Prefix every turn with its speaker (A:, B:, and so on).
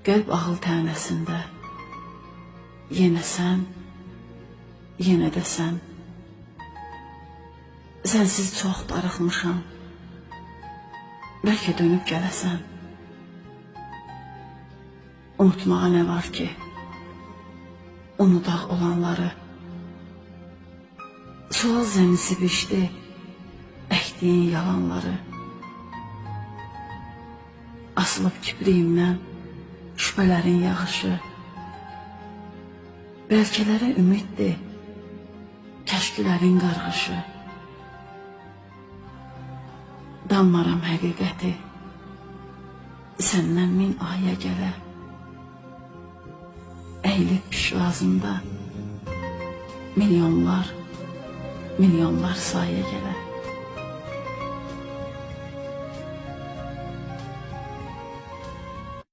A: Qəlb ağıl tənəsində yenə sən, yenə də sən. Sənsiz çox darıxmışam, bəlkə dönüb gələsən. Unutmağa nə var ki, unudaq olanları. Sual zəmisi biçdi, əkdiyin yalanları. Asılıb kipriyimdən şübhələrin yağışı. Bəlkələrə ümiddir, kəşkilərin qarğışı. Danmaram həqiqəti, səndən min aya gələ. Əyilib pişvazında milyonlar, milyonlar saya gələ.